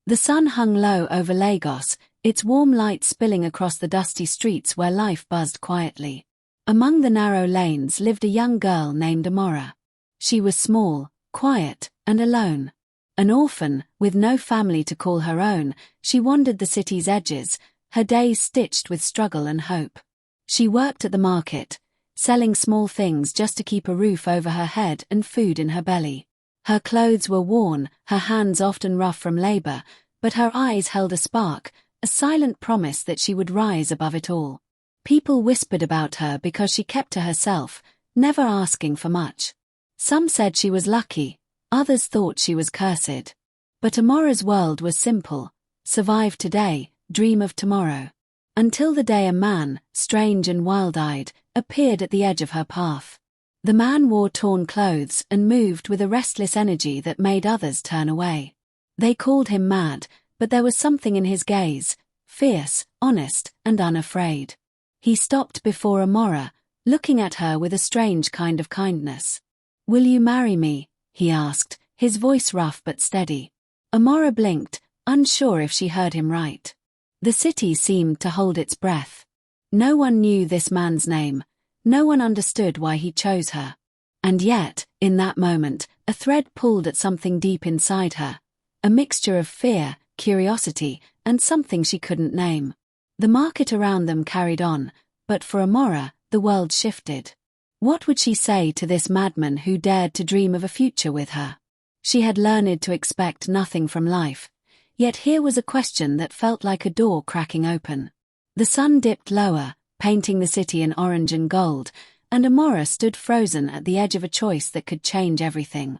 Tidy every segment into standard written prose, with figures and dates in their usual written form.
The sun hung low over Lagos, its warm light spilling across the dusty streets where life buzzed quietly. Among the narrow lanes lived a young girl named Amora. She was small, quiet, and alone. An orphan, with no family to call her own, she wandered the city's edges, her days stitched with struggle and hope. She worked at the market, selling small things just to keep a roof over her head and food in her belly. Her clothes were worn, her hands often rough from labor, but her eyes held a spark, a silent promise that she would rise above it all. People whispered about her because she kept to herself, never asking for much. Some said she was lucky, others thought she was cursed. But Amora's world was simple: survive today, dream of tomorrow. Until the day a man, strange and wild-eyed, appeared at the edge of her path. The man wore torn clothes and moved with a restless energy that made others turn away. They called him mad, but there was something in his gaze, fierce, honest, and unafraid. He stopped before Amora, looking at her with a strange kind of kindness. "Will you marry me?" he asked, his voice rough but steady. Amora blinked, unsure if she heard him right. The city seemed to hold its breath. No one knew this man's name. No one understood why he chose her. And yet, in that moment, a thread pulled at something deep inside her. A mixture of fear, curiosity, and something she couldn't name. The market around them carried on, but for Amora, the world shifted. What would she say to this madman who dared to dream of a future with her? She had learned to expect nothing from life, yet here was a question that felt like a door cracking open. The sun dipped lower, painting the city in orange and gold, and Amora stood frozen at the edge of a choice that could change everything.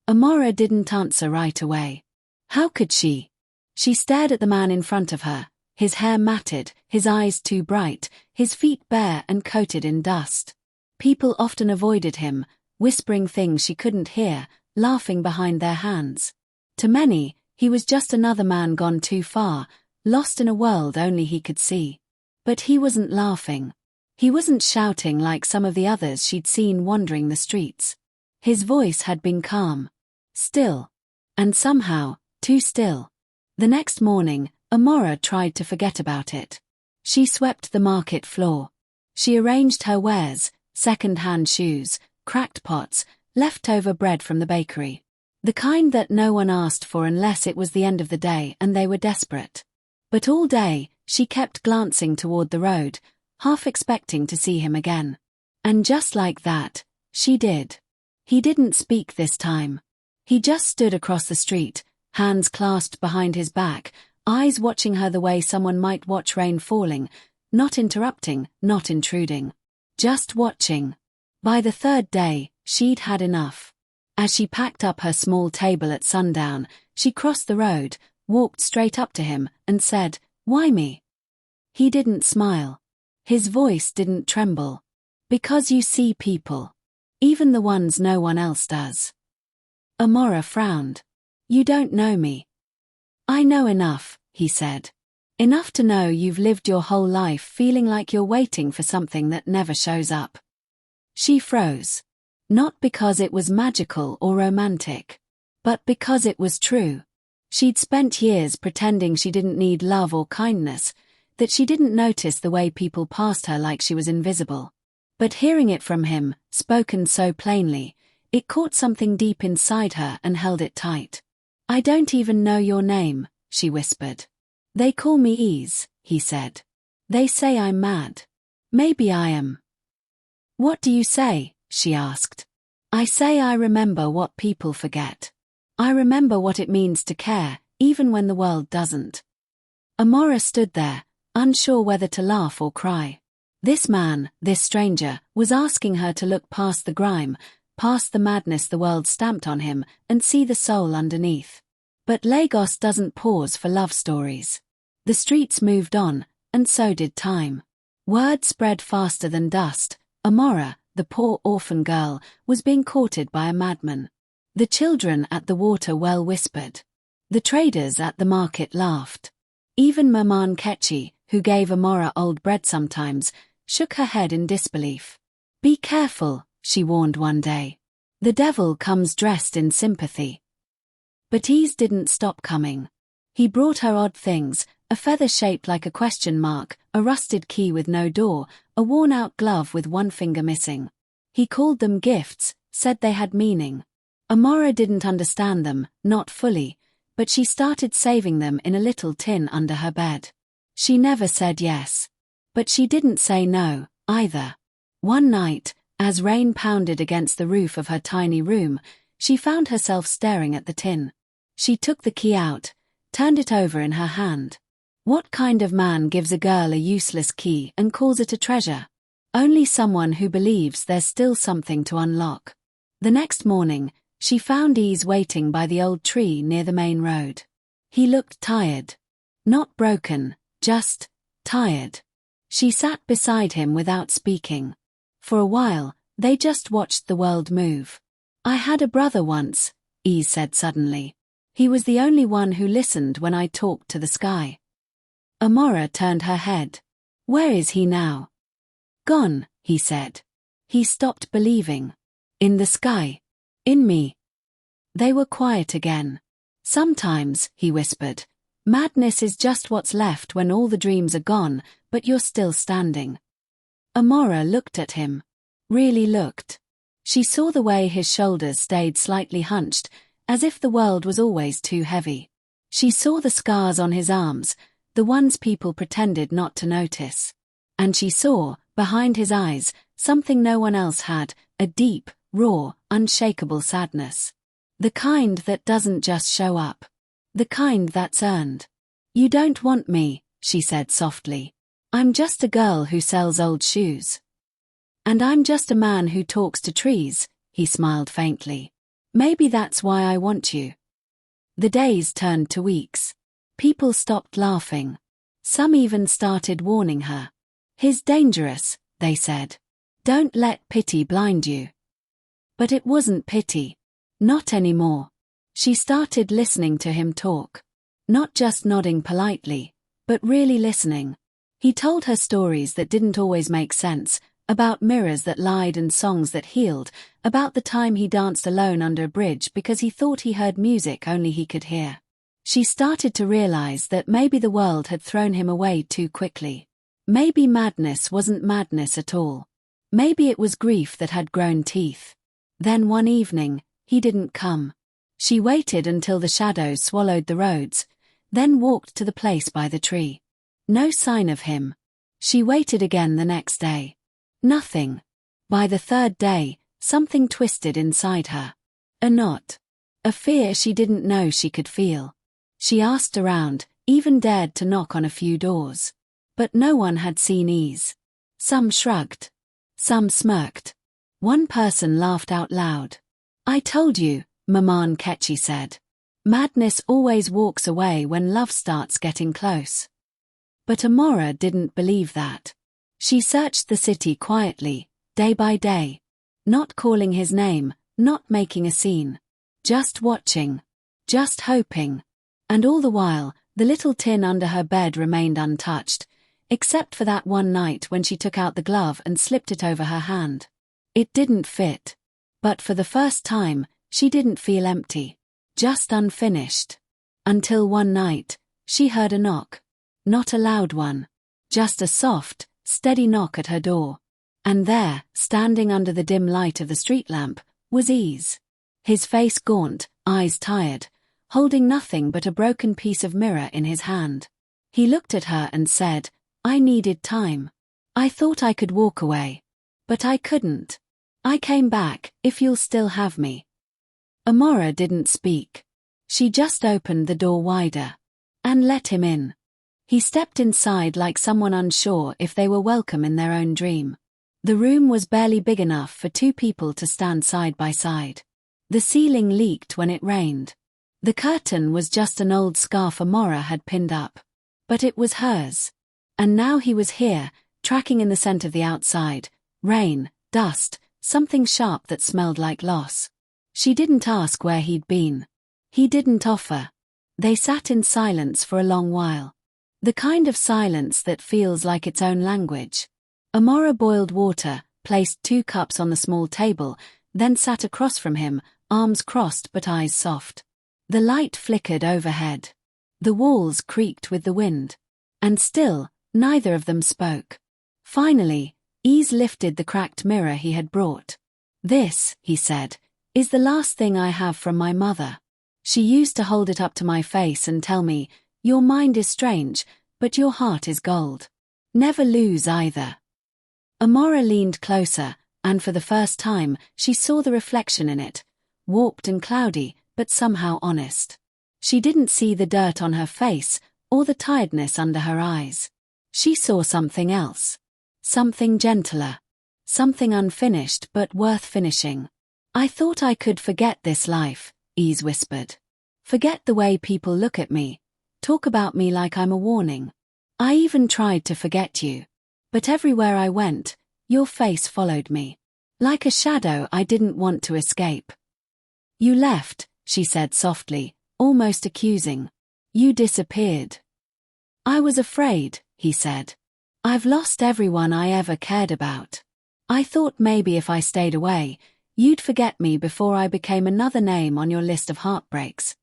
Amora didn't answer right away. How could she? She stared at the man in front of her, his hair matted, his eyes too bright, his feet bare and coated in dust. People often avoided him, whispering things she couldn't hear, laughing behind their hands. To many, he was just another man gone too far, lost in a world only he could see. But he wasn't laughing. He wasn't shouting like some of the others she'd seen wandering the streets. His voice had been calm, still, and somehow, too still. The next morning, Amora tried to forget about it. She swept the market floor. She arranged her wares, second-hand shoes, cracked pots, leftover bread from the bakery. The kind that no one asked for unless it was the end of the day and they were desperate. But all day, she kept glancing toward the road, half expecting to see him again. And just like that, she did. He didn't speak this time. He just stood across the street, hands clasped behind his back, eyes watching her the way someone might watch rain falling, not interrupting, not intruding. Just watching. By the third day, she'd had enough. As she packed up her small table at sundown, she crossed the road, walked straight up to him, and said, "Why me?" He didn't smile. His voice didn't tremble. "Because you see people. Even the ones no one else does." Amora frowned. "You don't know me." "I know enough," he said. "Enough to know you've lived your whole life feeling like you're waiting for something that never shows up." She froze. Not because it was magical or romantic, but because it was true. She'd spent years pretending she didn't need love or kindness, that she didn't notice the way people passed her like she was invisible. But hearing it from him, spoken so plainly, it caught something deep inside her and held it tight. "I don't even know your name," she whispered. "They call me Ease," he said. "They say I'm mad. Maybe I am." "What do you say?" she asked. "I say I remember what people forget. I remember what it means to care, even when the world doesn't." Amora stood there, unsure whether to laugh or cry. This man, this stranger, was asking her to look past the grime, past the madness the world stamped on him, and see the soul underneath. But Lagos doesn't pause for love stories. The streets moved on, and so did time. Word spread faster than dust. Amora, the poor orphan girl, was being courted by a madman. The children at the water well whispered. The traders at the market laughed. Even Maman Kechi, who gave Amora old bread sometimes, shook her head in disbelief. "Be careful," she warned one day. "The devil comes dressed in sympathy." But Ease didn't stop coming. He brought her odd things, a feather shaped like a question mark, a rusted key with no door, a worn-out glove with one finger missing. He called them gifts, said they had meaning. Amora didn't understand them, not fully, but she started saving them in a little tin under her bed. She never said yes. But she didn't say no, either. One night, as rain pounded against the roof of her tiny room, she found herself staring at the tin. She took the key out, turned it over in her hand. What kind of man gives a girl a useless key and calls it a treasure? Only someone who believes there's still something to unlock. The next morning, she found Ease waiting by the old tree near the main road. He looked tired. Not broken, just tired. She sat beside him without speaking. For a while, they just watched the world move. "I had a brother once," Ease said suddenly. "He was the only one who listened when I talked to the sky." Amora turned her head. "Where is he now?" "Gone," he said. "He stopped believing. In the sky. In me." They were quiet again. "Sometimes," he whispered, "madness is just what's left when all the dreams are gone, but you're still standing." Amora looked at him. Really looked. She saw the way his shoulders stayed slightly hunched, as if the world was always too heavy. She saw the scars on his arms, the ones people pretended not to notice. And she saw, behind his eyes, something no one else had, a deep, raw, unshakable sadness. The kind that doesn't just show up. The kind that's earned. "You don't want me," she said softly. "I'm just a girl who sells old shoes." "And I'm just a man who talks to trees," he smiled faintly. "Maybe that's why I want you." The days turned to weeks. People stopped laughing. Some even started warning her. "He's dangerous," they said. "Don't let pity blind you." But it wasn't pity. Not anymore. She started listening to him talk. Not just nodding politely, but really listening. He told her stories that didn't always make sense, about mirrors that lied and songs that healed, about the time he danced alone under a bridge because he thought he heard music only he could hear. She started to realize that maybe the world had thrown him away too quickly. Maybe madness wasn't madness at all. Maybe it was grief that had grown teeth. Then one evening, he didn't come. She waited until the shadows swallowed the roads, then walked to the place by the tree. No sign of him. She waited again the next day. Nothing. By the third day, something twisted inside her. A knot. A fear she didn't know she could feel. She asked around, even dared to knock on a few doors. But no one had seen Ease. Some shrugged. Some smirked. One person laughed out loud. "I told you," Maman Ketchy said. "Madness always walks away when love starts getting close." But Amora didn't believe that. She searched the city quietly, day by day. Not calling his name, not making a scene. Just watching. Just hoping. And all the while, the little tin under her bed remained untouched, except for that one night when she took out the glove and slipped it over her hand. It didn't fit. But for the first time, she didn't feel empty. Just unfinished. Until one night, she heard a knock. Not a loud one. Just a soft, steady knock at her door. And there, standing under the dim light of the street lamp, was Ease. His face gaunt, eyes tired, holding nothing but a broken piece of mirror in his hand. He looked at her and said, "I needed time. I thought I could walk away. But I couldn't. I came back, if you'll still have me." Amora didn't speak. She just opened the door wider. And let him in. He stepped inside like someone unsure if they were welcome in their own dream. The room was barely big enough for two people to stand side by side. The ceiling leaked when it rained. The curtain was just an old scarf Amora had pinned up. But it was hers. And now he was here, tracking in the scent of the outside. Rain, dust, something sharp that smelled like loss. She didn't ask where he'd been. He didn't offer. They sat in silence for a long while. The kind of silence that feels like its own language. Amora boiled water, placed 2 cups on the small table, then sat across from him, arms crossed but eyes soft. The light flickered overhead. The walls creaked with the wind. And still, neither of them spoke. Finally, Ease lifted the cracked mirror he had brought. "This," he said, "is the last thing I have from my mother. She used to hold it up to my face and tell me, 'Your mind is strange, but your heart is gold. Never lose either.'" Amora leaned closer, and for the first time, she saw the reflection in it, warped and cloudy, but somehow honest. She didn't see the dirt on her face, or the tiredness under her eyes. She saw something else. Something gentler. Something unfinished but worth finishing. "I thought I could forget this life," Ease whispered. "Forget the way people look at me, talk about me like I'm a warning. I even tried to forget you. But everywhere I went, your face followed me. Like a shadow I didn't want to escape." "You left," she said softly, almost accusing. "You disappeared." "I was afraid," he said. "I've lost everyone I ever cared about. I thought maybe if I stayed away, you'd forget me before I became another name on your list of heartbreaks."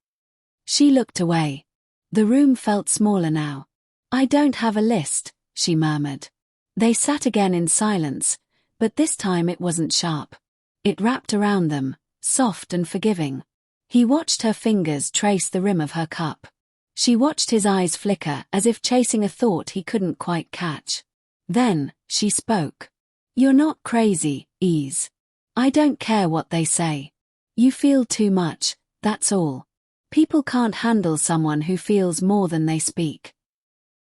She looked away. The room felt smaller now. "I don't have a list," she murmured. They sat again in silence, but this time it wasn't sharp. It wrapped around them, soft and forgiving. He watched her fingers trace the rim of her cup. She watched his eyes flicker as if chasing a thought he couldn't quite catch. Then, she spoke. "You're not crazy, Ease. I don't care what they say. You feel too much, that's all. People can't handle someone who feels more than they speak."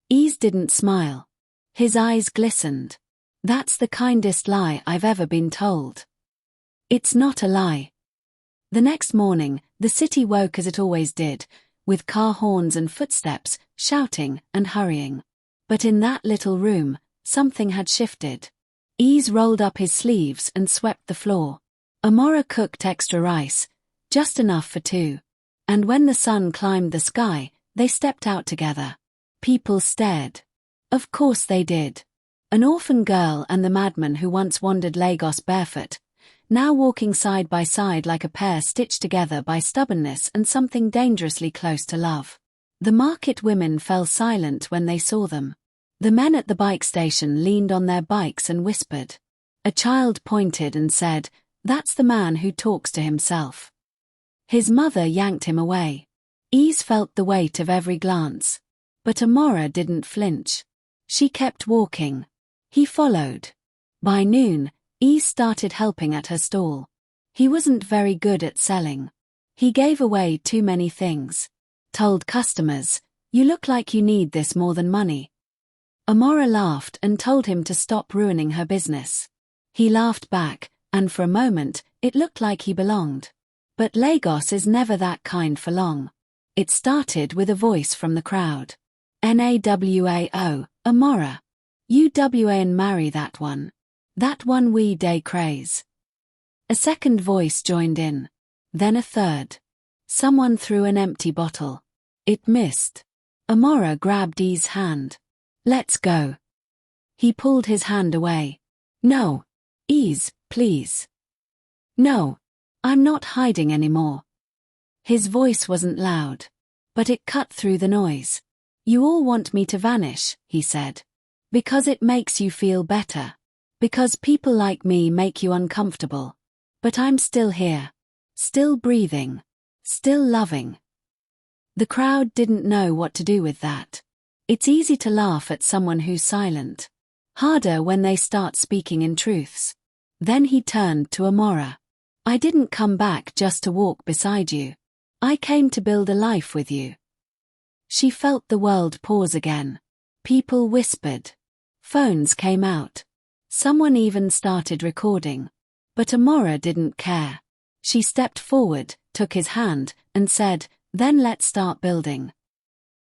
Ease didn't smile. His eyes glistened. "That's the kindest lie I've ever been told." "It's not a lie." The next morning, the city woke as it always did, with car horns and footsteps, shouting and hurrying. But in that little room, something had shifted. Ease rolled up his sleeves and swept the floor. Amora cooked extra rice, just enough for two. And when the sun climbed the sky, they stepped out together. People stared. Of course they did. An orphan girl and the madman who once wandered Lagos barefoot, now walking side by side like a pair stitched together by stubbornness and something dangerously close to love. The market women fell silent when they saw them. The men at the bike station leaned on their bikes and whispered. A child pointed and said, "That's the man who talks to himself." His mother yanked him away. Ease felt the weight of every glance. But Amora didn't flinch. She kept walking. He followed. By noon, Ease started helping at her stall. He wasn't very good at selling. He gave away too many things. Told customers, "You look like you need this more than money." Amora laughed and told him to stop ruining her business. He laughed back, and for a moment, it looked like he belonged. But Lagos is never that kind for long. It started with a voice from the crowd. "NAWAO, Amora. UWA and marry that one. That one we day craze." A second voice joined in. Then a third. Someone threw an empty bottle. It missed. Amora grabbed Ease's hand. "Let's go." He pulled his hand away. "No. Ease, please. No. I'm not hiding anymore." His voice wasn't loud. But it cut through the noise. "You all want me to vanish," he said. "Because it makes you feel better. Because people like me make you uncomfortable. But I'm still here. Still breathing. Still loving." The crowd didn't know what to do with that. It's easy to laugh at someone who's silent. Harder when they start speaking in truths. Then he turned to Amora. "I didn't come back just to walk beside you. I came to build a life with you." She felt the world pause again. People whispered. Phones came out. Someone even started recording. But Amora didn't care. She stepped forward, took his hand, and said, "Then let's start building."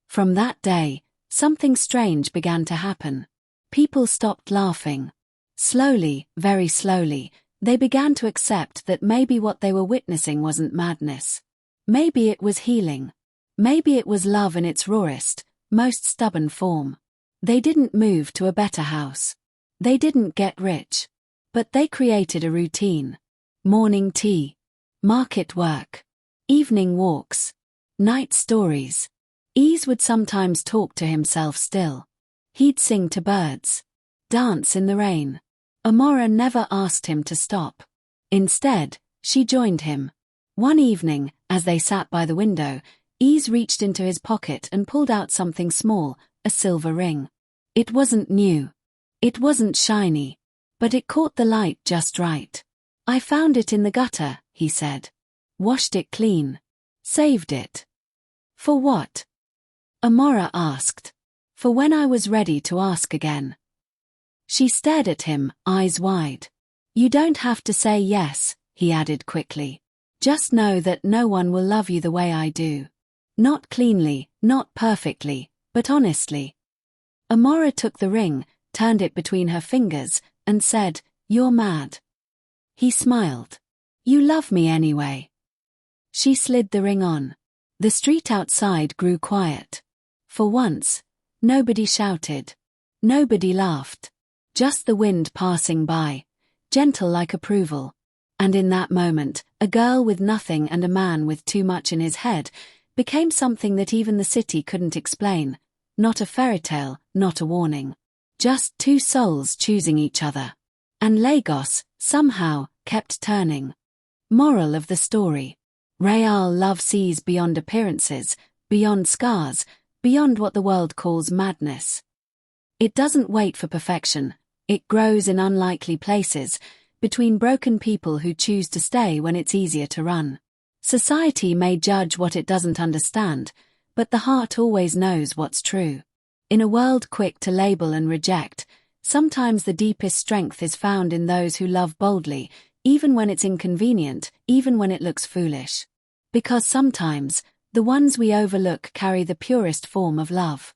From that day, something strange began to happen. People stopped laughing. Slowly, very slowly, they began to accept that maybe what they were witnessing wasn't madness. Maybe it was healing. Maybe it was love in its rawest, most stubborn form. They didn't move to a better house. They didn't get rich. But they created a routine. Morning tea. Market work. Evening walks. Night stories. Ease would sometimes talk to himself still. He'd sing to birds, dance in the rain. Amora never asked him to stop. Instead, she joined him. One evening, as they sat by the window, Ease reached into his pocket and pulled out something small, a silver ring. It wasn't new. It wasn't shiny. But it caught the light just right. "I found it in the gutter," he said. "Washed it clean. Saved it." "For what?" Amora asked. "For when I was ready to ask again." She stared at him, eyes wide. "You don't have to say yes," he added quickly. "Just know that no one will love you the way I do. Not cleanly, not perfectly, but honestly." Amora took the ring, turned it between her fingers, and said, "You're mad." He smiled. "You love me anyway." She slid the ring on. The street outside grew quiet. For once, nobody shouted. Nobody laughed. Just the wind passing by, gentle like approval. And in that moment, a girl with nothing and a man with too much in his head became something that even the city couldn't explain. Not a fairy tale, not a warning. Just two souls choosing each other. And Lagos, somehow, kept turning. Moral of the story. Real love sees beyond appearances, beyond scars, beyond what the world calls madness. It doesn't wait for perfection. It grows in unlikely places, between broken people who choose to stay when it's easier to run. Society may judge what it doesn't understand, but the heart always knows what's true. In a world quick to label and reject, sometimes the deepest strength is found in those who love boldly, even when it's inconvenient, even when it looks foolish. Because sometimes, the ones we overlook carry the purest form of love.